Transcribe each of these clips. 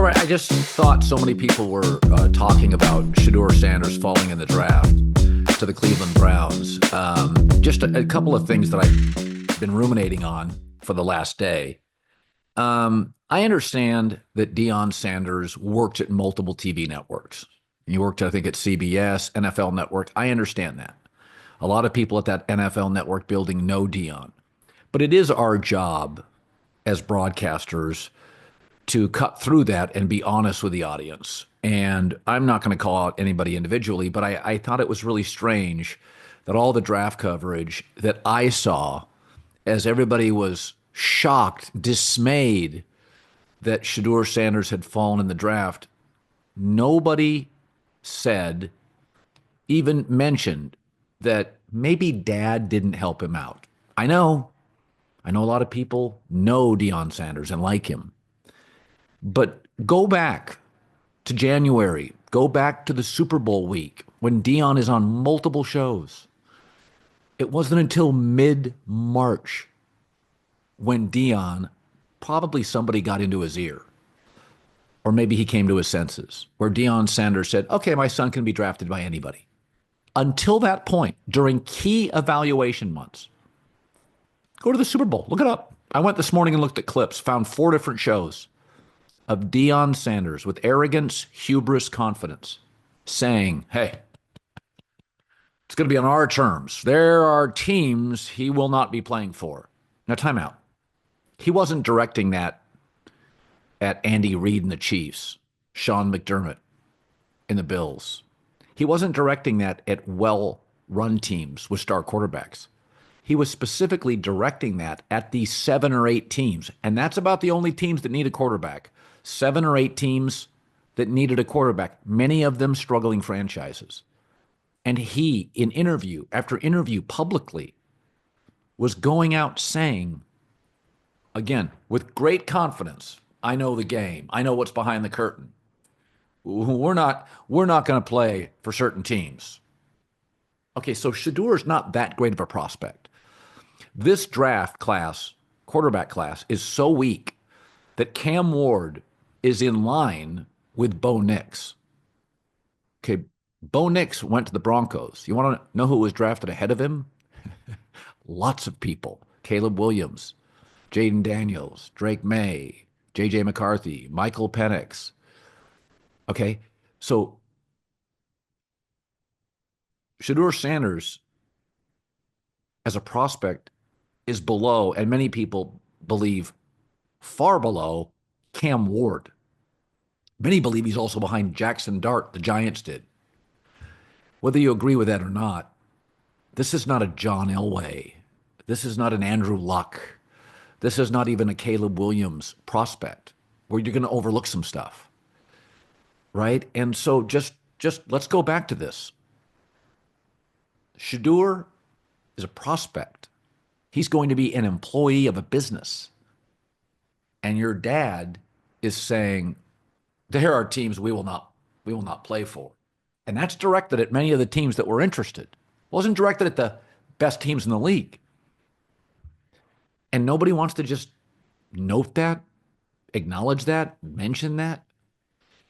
All right, I just thought so many people were talking about Shedeur Sanders falling in the draft to the Cleveland Browns. Just a couple of things that I've been ruminating on for the last day. I understand that Deion Sanders worked at multiple TV networks. He worked, I think, at CBS, NFL Network. I understand that. A lot of people at that NFL Network building know Deion. But it is our job as broadcasters to cut through that and be honest with the audience. And I'm not going to call out anybody individually, but I thought it was really strange that all the draft coverage that I saw as everybody was shocked, dismayed that Shedeur Sanders had fallen in the draft, nobody said, even mentioned that maybe dad didn't help him out. I know a lot of people know Deion Sanders and like him. But go back to January. Go back to the Super Bowl week when Deion is on multiple shows. It wasn't until mid-March when Deion, probably somebody got into his ear, or maybe he came to his senses, where Deion Sanders said, okay, my son can be drafted by anybody. Until that point, during key evaluation months, go to the Super Bowl. Look it up. I went this morning and looked at clips, found 4 different shows of Deion Sanders with arrogance, hubris, confidence, saying, hey, it's going to be on our terms. There are teams he will not be playing for. Now, time out. He wasn't directing that at Andy Reid and the Chiefs, Sean McDermott and the Bills. He wasn't directing that at well-run teams with star quarterbacks. He was specifically directing that at these 7 or 8 teams, and that's about the only teams that need a quarterback. 7 or 8 teams that needed a quarterback, many of them struggling franchises. And he, in interview after interview publicly, was going out saying, again, with great confidence, I know the game. I know what's behind the curtain. We're not going to play for certain teams. Okay, so Shedeur is not that great of a prospect. This draft class, quarterback class, is so weak that Cam Ward is in line with Bo Nix. Okay, Bo Nix went to the Broncos. You want to know who was drafted ahead of him? Lots of people. Caleb Williams, Jaden Daniels, Drake May, J.J. McCarthy, Michael Penix. Okay, so Shedeur Sanders as a prospect is below, and many people believe far below, Cam Ward. Many believe he's also behind Jackson Dart, the Giants did. Whether you agree with that or not, this is not a John Elway. This is not an Andrew Luck. This is not even a Caleb Williams prospect where you're going to overlook some stuff, right? And so just let's go back to this. Shedeur is a prospect. He's going to be an employee of a business. And your dad is saying, there are teams we will not play for. And that's directed at many of the teams that were interested. It wasn't directed at the best teams in the league. And nobody wants to just note that, acknowledge that, mention that.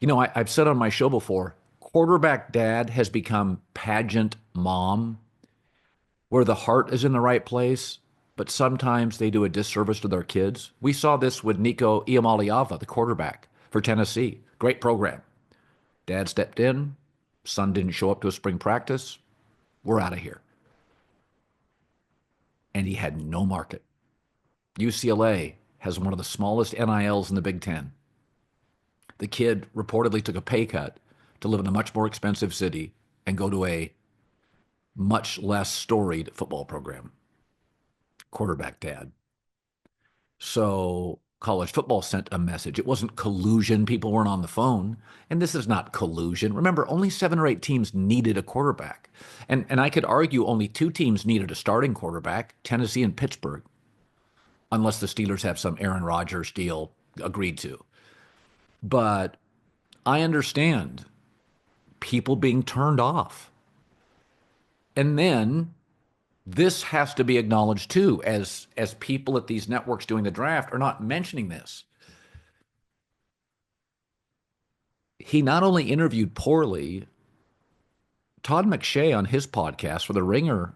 You know, I've said on my show before, quarterback dad has become pageant mom, where the heart is in the right place, but sometimes they do a disservice to their kids. We saw this with Nico Iamaleava, the quarterback for Tennessee. Great program. Dad stepped in. Son didn't show up to a spring practice. We're out of here. And he had no market. UCLA has one of the smallest NILs in the Big Ten. The kid reportedly took a pay cut to live in a much more expensive city and go to a much less storied football program. Quarterback dad. So college football sent a message. It wasn't collusion. People weren't on the phone. And this is not collusion. Remember, only 7 or 8 teams needed a quarterback. And I could argue only 2 teams needed a starting quarterback, Tennessee and Pittsburgh, unless the Steelers have some Aaron Rodgers deal agreed to. But I understand people being turned off. And then this has to be acknowledged too, as people at these networks doing the draft are not mentioning this. he not only interviewed poorly, Todd McShay on his podcast for The Ringer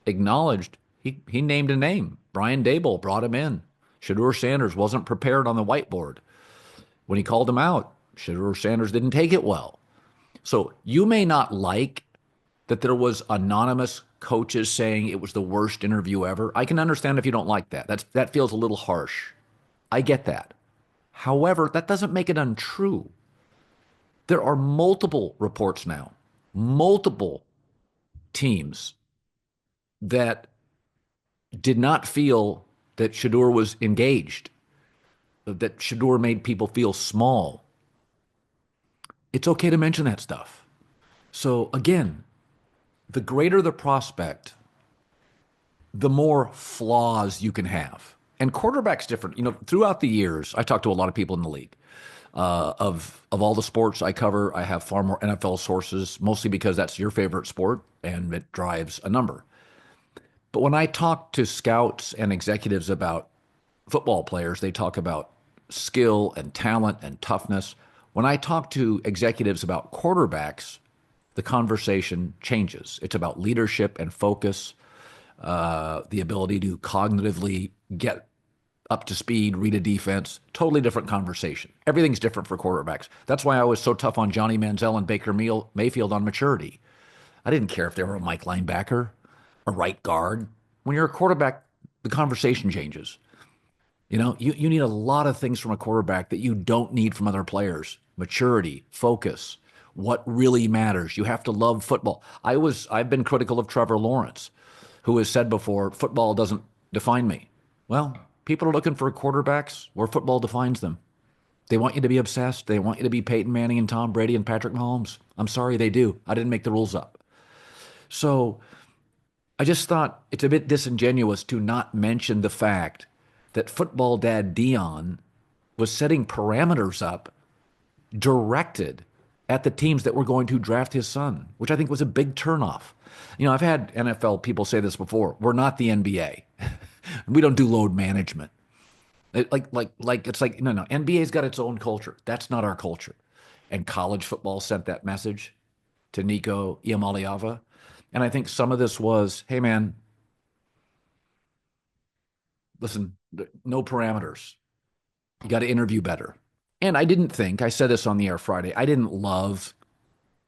acknowledged he named a name. Brian Dable brought him in. Shedeur Sanders wasn't prepared on the whiteboard. When he called him out, Shedeur Sanders didn't take it well. So you may not like that there was anonymous coaches saying it was the worst interview ever. I can understand if you don't like that. That feels a little harsh. I get that. However, that doesn't make it untrue. There are multiple reports now, multiple teams that did not feel that Shedeur was engaged, that Shedeur made people feel small. It's okay to mention that stuff. So again, the greater the prospect, the more flaws you can have. And quarterback's different. Throughout the years, I talked to a lot of people in the league. Of all the sports I cover, I have far more NFL sources, mostly because that's your favorite sport and it drives a number. But when I talk to scouts and executives about football players, they talk about skill and talent and toughness. When I talk to executives about quarterbacks, the conversation changes. It's about leadership and focus, the ability to cognitively get up to speed, read a defense, totally different conversation. Everything's different for quarterbacks. That's why I was so tough on Johnny Manziel and Baker Mayfield on maturity. I didn't care if they were a Mike linebacker, a right guard. When you're a quarterback, the conversation changes. You need a lot of things from a quarterback that you don't need from other players. Maturity, focus, what really matters. You have to love football. I've been critical of Trevor Lawrence, who has said before, football doesn't define me. Well, people are looking for quarterbacks where football defines them. They want you to be obsessed. They want you to be Peyton Manning and Tom Brady and Patrick Mahomes. I'm sorry, they do. I didn't make the rules up. So I just thought it's a bit disingenuous to not mention the fact that football dad Deion was setting parameters up directed at the teams that were going to draft his son, which I think was a big turnoff. I've had NFL people say this before. We're not the NBA. We don't do load management. It's like no. NBA's got its own culture. That's not our culture. And college football sent that message to Nico Iamaleava. And I think some of this was, hey man, listen, no parameters. You got to interview better. And I said this on the air Friday, I didn't love,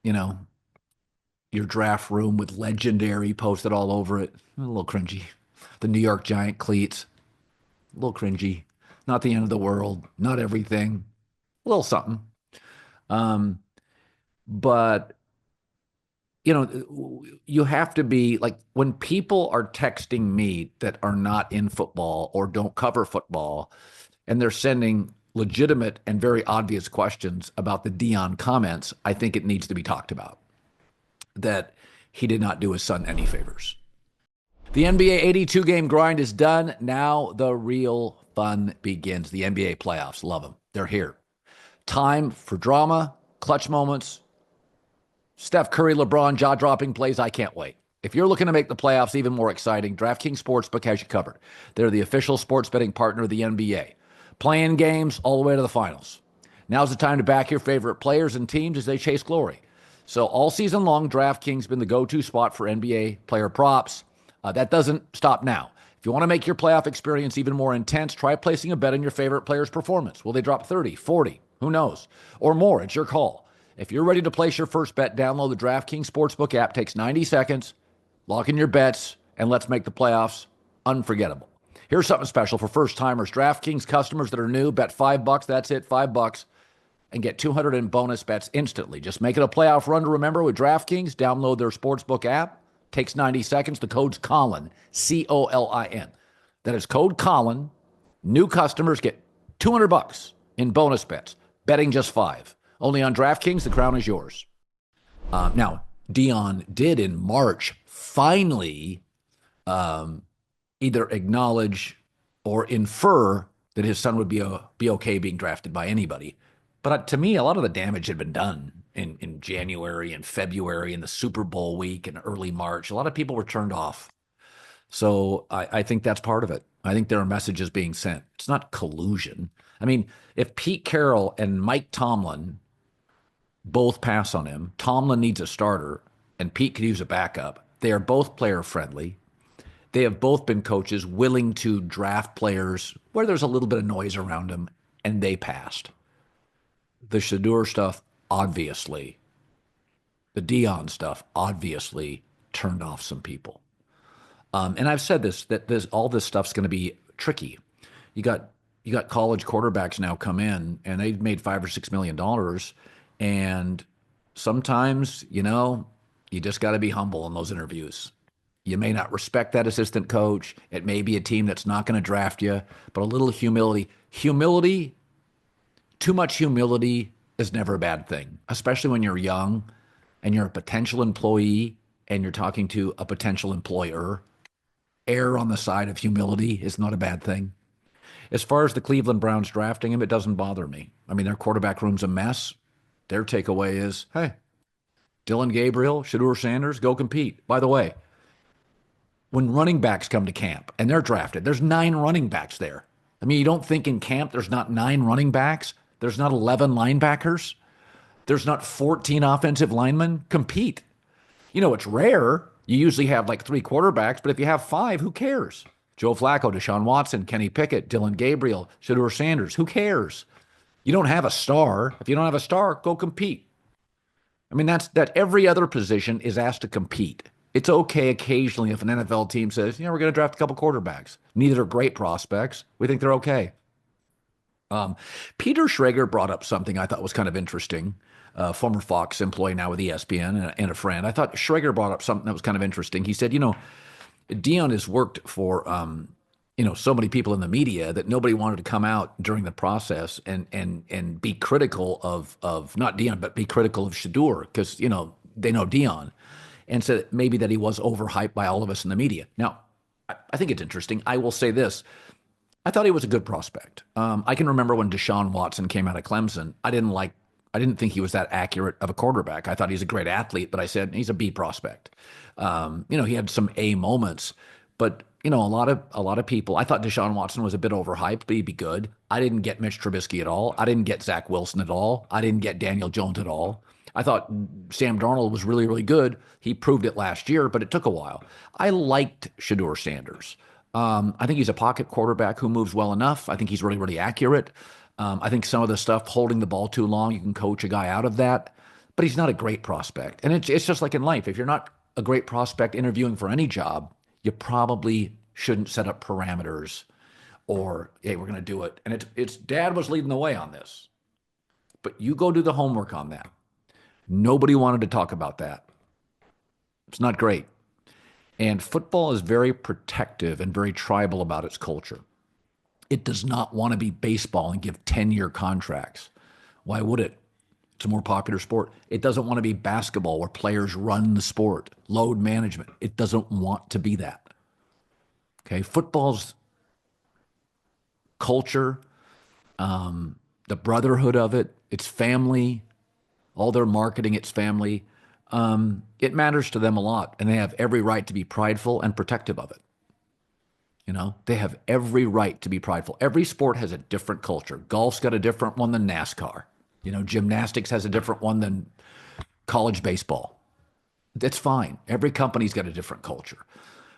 your draft room with legendary posted all over it. A little cringy. The New York Giant cleats, a little cringy. Not the end of the world, not everything, a little something. But, you have to be like, when people are texting me that are not in football or don't cover football, and they're sending legitimate and very obvious questions about the Deion comments, I think it needs to be talked about. That he did not do his son any favors. The NBA 82-game grind is done. Now the real fun begins. The NBA playoffs. Love them. They're here. Time for drama, clutch moments, Steph Curry, LeBron, jaw-dropping plays. I can't wait. If you're looking to make the playoffs even more exciting, DraftKings Sportsbook has you covered. They're the official sports betting partner of the NBA. Playing games all the way to the finals. Now's the time to back your favorite players and teams as they chase glory. So all season long, DraftKings has been the go-to spot for NBA player props. That doesn't stop now. If you want to make your playoff experience even more intense, try placing a bet on your favorite player's performance. Will they drop 30, 40? Who knows? Or more, it's your call. If you're ready to place your first bet, download the DraftKings Sportsbook app. Takes 90 seconds. Lock in your bets, and let's make the playoffs unforgettable. Here's something special for first-timers. DraftKings customers that are new, bet $5. That's it, $5. And get 200 in bonus bets instantly. Just make it a playoff run to remember with DraftKings. Download their Sportsbook app. Takes 90 seconds. The code's Colin, C-O-L-I-N. That is code Colin. New customers get $200 in bonus bets. Betting just $5. Only on DraftKings, the crown is yours. Now, Deion did in March finally either acknowledge or infer that his son would be okay being drafted by anybody. But to me, a lot of the damage had been done in January and February and the Super Bowl week and early March. A lot of people were turned off. So I think that's part of it. I think there are messages being sent. It's not collusion. I mean, if Pete Carroll and Mike Tomlin Both pass on him. Tomlin needs a starter, and Pete could use a backup. They are both player friendly. They have both been coaches willing to draft players where there's a little bit of noise around them, and they passed. The Shedeur stuff, obviously. The Deion stuff, obviously turned off some people. And I've said this, that all this stuff's going to be tricky. You got college quarterbacks now come in, and they've made $5 or $6 million, and sometimes, you just got to be humble in those interviews. You may not respect that assistant coach. It may be a team that's not going to draft you, but a little humility. Too much humility is never a bad thing, especially when you're young and you're a potential employee and you're talking to a potential employer. Err on the side of humility is not a bad thing. As far as the Cleveland Browns drafting him, it doesn't bother me. I mean, their quarterback room's a mess. Their takeaway is, hey, Dylan Gabriel, Shedeur Sanders, go compete. By the way, when running backs come to camp and they're drafted, there's 9 running backs there. I mean, you don't think in camp there's not 9 running backs? There's not 11 linebackers? There's not 14 offensive linemen? Compete. It's rare. You usually have like 3 quarterbacks, but if you have 5, who cares? Joe Flacco, Deshaun Watson, Kenny Pickett, Dylan Gabriel, Shedeur Sanders. Who cares? You don't have a star. If you don't have a star, go compete. I mean, that every other position is asked to compete. It's okay occasionally if an NFL team says, we're going to draft a couple quarterbacks. Neither are great prospects. We think they're okay. Peter Schrager brought up something I thought was kind of interesting. Former Fox employee, now with ESPN, and a friend. I thought Schrager brought up something that was kind of interesting. He said, Deion has worked for, so many people in the media that nobody wanted to come out during the process and be critical of not Deion, but be critical of Shedeur because, they know Deion. And said maybe that he was overhyped by all of us in the media. Now, I think it's interesting. I will say this. I thought he was a good prospect. I can remember when Deshaun Watson came out of Clemson. I didn't think he was that accurate of a quarterback. I thought he's a great athlete, but I said he's a B prospect. He had some A moments, but a lot of people. I thought Deshaun Watson was a bit overhyped, but he'd be good. I didn't get Mitch Trubisky at all. I didn't get Zach Wilson at all. I didn't get Daniel Jones at all. I thought Sam Darnold was really, really good. He proved it last year, but it took a while. I liked Shedeur Sanders. I think he's a pocket quarterback who moves well enough. I think he's really, really accurate. I think some of the stuff, holding the ball too long, you can coach a guy out of that. But he's not a great prospect. And it's just like in life. If you're not a great prospect interviewing for any job, you probably shouldn't set up parameters or, hey, we're going to do it. And it's Dad was leading the way on this. But you go do the homework on that. Nobody wanted to talk about that. It's not great. And football is very protective and very tribal about its culture. It does not want to be baseball and give 10-year contracts. Why would it? It's a more popular sport. It doesn't want to be basketball where players run the sport, load management. It doesn't want to be that. Okay, football's culture, the brotherhood of it, its family, all their marketing, its family, it matters to them a lot, and they have every right to be prideful and protective of it. They have every right to be prideful. Every sport has a different culture. Golf's got a different one than NASCAR. Gymnastics has a different one than college baseball. That's fine. Every company's got a different culture.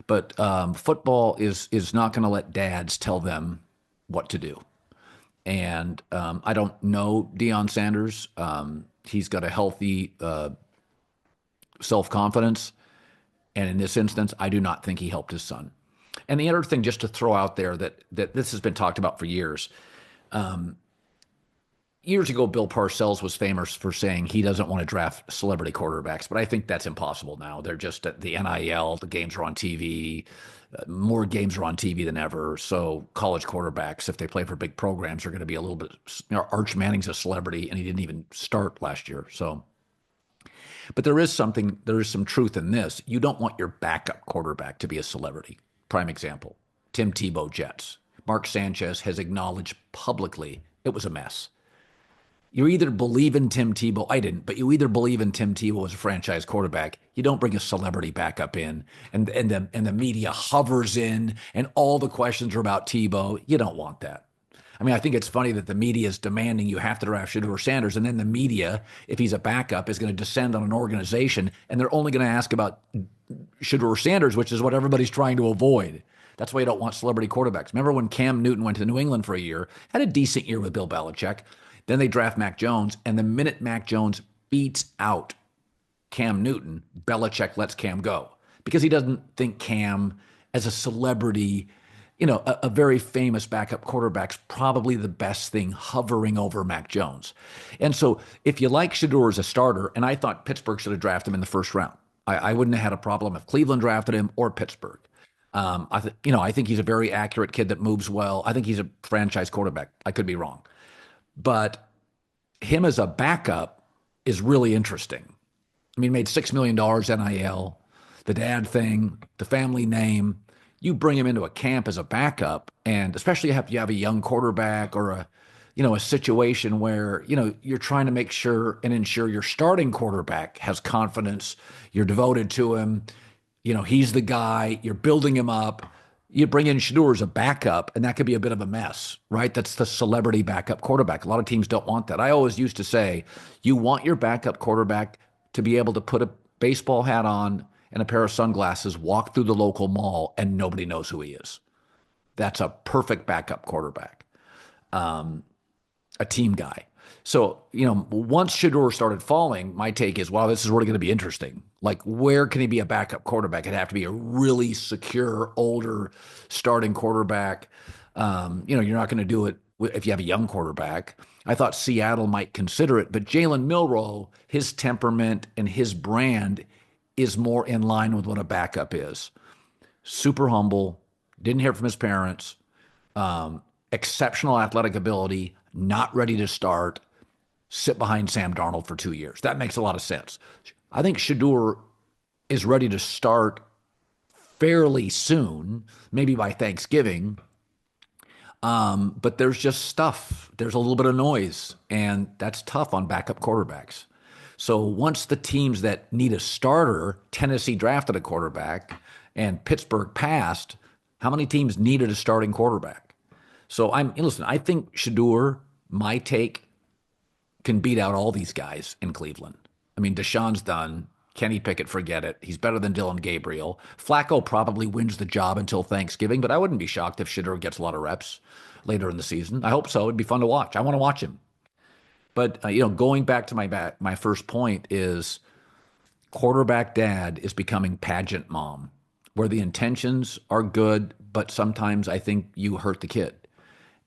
But football is not going to let dads tell them what to do. And I don't know Deion Sanders. He's got a healthy self-confidence. And in this instance, I do not think he helped his son. And the other thing, just to throw out there, that this has been talked about for years. Years ago, Bill Parcells was famous for saying he doesn't want to draft celebrity quarterbacks, but I think that's impossible now. They're just at the NIL, the games are on TV. More games are on TV than ever. So college quarterbacks, if they play for big programs, are going to be a little bit, Arch Manning's a celebrity and he didn't even start last year. So, but there is some truth in this. You don't want your backup quarterback to be a celebrity. Prime example, Tim Tebow Jets. Mark Sanchez has acknowledged publicly it was a mess. You either believe in Tim Tebow, I didn't, but you either believe in Tim Tebow as a franchise quarterback, you don't bring a celebrity backup in, and the media hovers in, and all the questions are about Tebow. You don't want that. I mean, I think it's funny that the media is demanding you have to draft Shedeur Sanders, and then the media, if he's a backup, is going to descend on an organization, and they're only going to ask about Shedeur Sanders, which is what everybody's trying to avoid. That's why you don't want celebrity quarterbacks. Remember when Cam Newton went to New England for a year, had a decent year with Bill Belichick. Then they draft Mac Jones, and the minute Mac Jones beats out Cam Newton, Belichick lets Cam go because he doesn't think Cam as a celebrity, a very famous backup quarterback's probably the best thing hovering over Mac Jones. And so if you like Shedeur as a starter, and I thought Pittsburgh should have drafted him in the first round. I wouldn't have had a problem if Cleveland drafted him or Pittsburgh. I think he's a very accurate kid that moves well. I think he's a franchise quarterback. I could be wrong. But him as a backup is really interesting. I mean, he made $6 million NIL, the dad thing, the family name. You bring him into a camp as a backup, and especially if you have a young quarterback or a situation where, you're trying to make sure and ensure your starting quarterback has confidence, you're devoted to him, he's the guy, you're building him up. You bring in Shedeur as a backup, and that could be a bit of a mess, right? That's the celebrity backup quarterback. A lot of teams don't want that. I always used to say, you want your backup quarterback to be able to put a baseball hat on and a pair of sunglasses, walk through the local mall, and nobody knows who he is. That's a perfect backup quarterback, a team guy. So, once Shedeur started falling, my take is, wow, this is really going to be interesting. Like, where can he be a backup quarterback? It'd have to be a really secure, older starting quarterback. You're not going to do it if you have a young quarterback. I thought Seattle might consider it, but Jalen Milroe, his temperament and his brand is more in line with what a backup is. Super humble, didn't hear from his parents, exceptional athletic ability, not ready to start, sit behind Sam Darnold for 2 years. That makes a lot of sense. I think Shedeur is ready to start fairly soon, maybe by Thanksgiving. But there's just stuff. There's a little bit of noise, and that's tough on backup quarterbacks. So once the teams that need a starter, Tennessee drafted a quarterback, and Pittsburgh passed, how many teams needed a starting quarterback? So listen, I think Shedeur, my take, can beat out all these guys in Cleveland. I mean, Deshaun's done. Kenny Pickett, forget it. He's better than Dylan Gabriel. Flacco probably wins the job until Thanksgiving, but I wouldn't be shocked if Shedeur gets a lot of reps later in the season. I hope so. It'd be fun to watch. I want to watch him. But, going back to my first point is quarterback dad is becoming pageant mom, where the intentions are good, but sometimes I think you hurt the kid.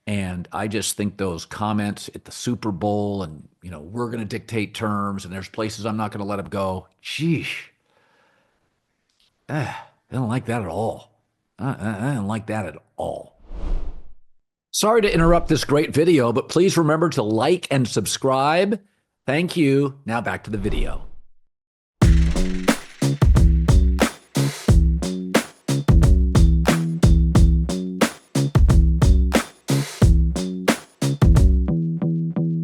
And I just think those comments at the Super Bowl and, we're going to dictate terms and there's places I'm not going to let him go. Sheesh. I don't like that at all. I don't like that at all. Sorry to interrupt this great video, but please remember to like and subscribe. Thank you. Now back to the video.